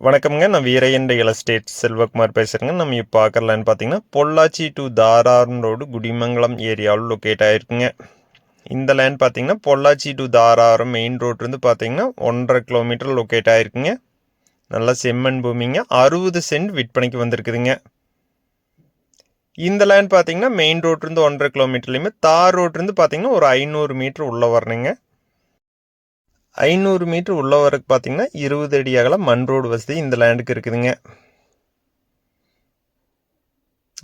வணக்கம்ங்க. நான் Veeraiyan real estate Selvakumar பேசுகிறேங்க. நம்ம இப்போ பார்க்குறலான்னு பார்த்தீங்கன்னா பொள்ளாச்சி டு தாராரம் ரோடு குடிமங்கலம் ஏரியாவில் லொக்கேட் ஆகிருக்குங்க. இந்த லேண்ட் பார்த்தீங்கன்னா பொள்ளாச்சி டு தாராரம் மெயின் ரோட்லேருந்து பார்த்தீங்கன்னா 1.5 கிலோமீட்டர் லொக்கேட் ஆகிருக்குங்க. நல்லா செம்மண் பூமிங்க. 60 சென்ட் விற்பனைக்கு வந்திருக்குதுங்க. இந்த லேண்ட் பார்த்தீங்கன்னா மெயின் ரோட்லேருந்து 1.5 கிலோமீட்டர்லையுமே தார் ரோட்லேருந்து பார்த்தீங்கன்னா ஒரு 500 மீட்டர் உள்ளே வரணுங்க. 500 மீட்டர் உள்ள வரக்கு பார்த்தீங்கன்னா 20 அடி அகலம் மண் ரோடு வசதி இந்த லேண்டுக்கு இருக்குதுங்க.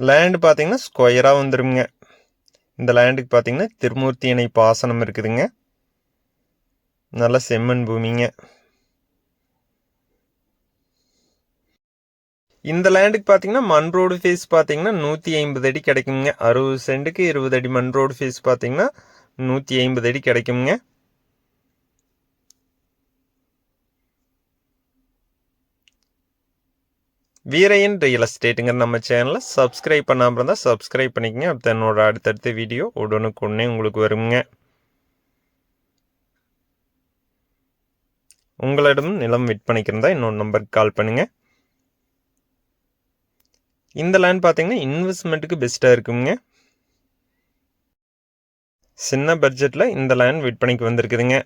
லேண்டு பார்த்தீங்கன்னா ஸ்கொயராக வந்துடுங்க. இந்த லேண்டுக்கு பார்த்தீங்கன்னா திருமூர்த்தி அணை பாசனம் இருக்குதுங்க. நல்ல செம்மண் பூமிங்க. இந்த லேண்டுக்கு பார்த்தீங்கன்னா மண் ரோடு ஃபீஸ் பார்த்தீங்கன்னா 150 அடி கிடைக்குங்க. 60 சென்ட்டுக்கு 20 அடி மண் ரோடு ஃபீஸ் பார்த்தீங்கன்னா 150 அடி கிடைக்குங்க. வீரையன் ரியல் எஸ்டேட்டுங்கிற நம்ம சேனலை சப்ஸ்கிரைப் பண்ணாமல் இருந்தால் சப்ஸ்கிரைப் பண்ணிக்கங்க. அப்போ என்னோட அடுத்தடுத்த வீடியோ உடனுக்குடனே உங்களுக்கு வருங்க. உங்களிடம் நிலம் விற்பனைக்கு இருந்தால் இன்னொரு நம்பருக்கு கால் பண்ணுங்கள். இந்த லேண்ட் பார்த்தீங்கன்னா இன்வெஸ்ட்மெண்ட்டுக்கு பெஸ்ட்டாக இருக்குங்க. சின்ன பட்ஜெட்டில் இந்த லேண்ட் விற்பனைக்கு வந்திருக்குதுங்க.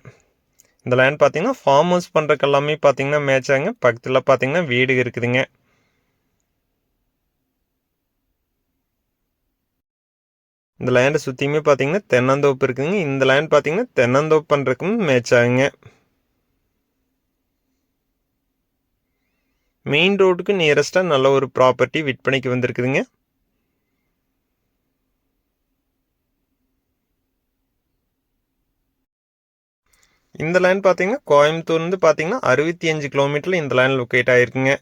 இந்த லேண்ட் பார்த்தீங்கன்னா ஃபார்ம் ஹவுஸ் பண்ணுறக்கு எல்லாமே பார்த்தீங்கன்னா மேட்ச் ஆகுங்க. பக்கத்தில் பார்த்தீங்கன்னா வீடு இருக்குதுங்க. இந்த லேண்டை சுற்றியுமே பார்த்தீங்கன்னா தென்னந்தோப்பு இருக்குதுங்க. இந்த லேண்ட் பார்த்தீங்கன்னா தென்னந்தோப்பு பண்ணுறதுக்கும் மேட்ச் ஆகுங்க. மெயின் ரோடுக்கு நியரஸ்ட்டாக நல்ல ஒரு ப்ராப்பர்ட்டி விற்பனைக்கு வந்திருக்குதுங்க. இந்த லேண்ட் பார்த்தீங்கன்னா கோயம்புத்தூர்லேருந்து பார்த்தீங்கன்னா 65 கிலோமீட்டரில் இந்த லேண்ட் லொக்கேட் ஆகிருக்குங்க.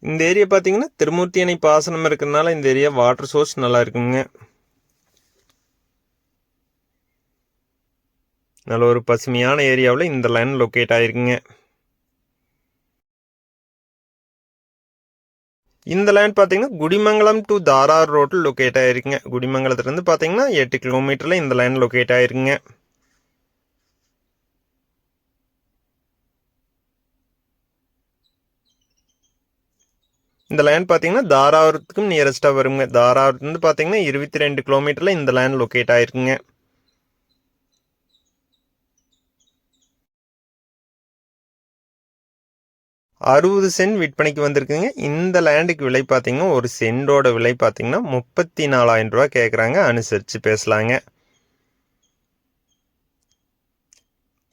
இந்த ஏரியா பார்த்தீங்கன்னா திருமூர்த்தி அணை பாசனம் இருக்கிறதுனால இந்த ஏரியா வாட்டர் சோர்ஸ் நல்லா இருக்குங்க. நல்ல ஒரு பசுமையான ஏரியாவில் இந்த லேண்ட் லொக்கேட் ஆகிருக்குங்க. இந்த லேண்ட் பார்த்தீங்கன்னா குடிமங்கலம் டு தாரார் ரோட்டில் லொக்கேட் ஆகிருக்குங்க. குடிமங்கலத்துலேருந்து பார்த்தீங்கன்னா 8 கிலோமீட்டரில் இந்த லேண்ட் லொக்கேட் ஆகிருக்குங்க. இந்த லேண்ட் பார்த்தீங்கன்னா தாராபுரத்துக்கும் நியரஸ்ட்டாக வருங்க. தாராபுரத்துலேருந்து பார்த்தீங்கன்னா 22 கிலோமீட்டரில் இந்த லேண்ட் லொக்கேட் ஆகிருக்குங்க. அறுபது சென்ட் விற்பனைக்கு வந்திருக்குங்க. இந்த லேண்டுக்கு விலை பார்த்தீங்கன்னா ஒரு சென்டோட விலை பார்த்தீங்கன்னா 34,000 ரூபா கேட்குறாங்க. அனுசரித்து பேசலாங்க.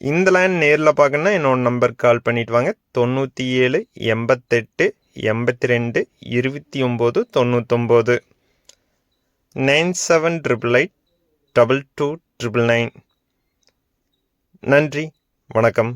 இந்த லேண்ட் நேரில் பார்க்கணுன்னா என்னோட நம்பருக்கு கால் பண்ணிட்டு வாங்க. 97 88 82 29 99 9788 22 999. நன்றி, வணக்கம்.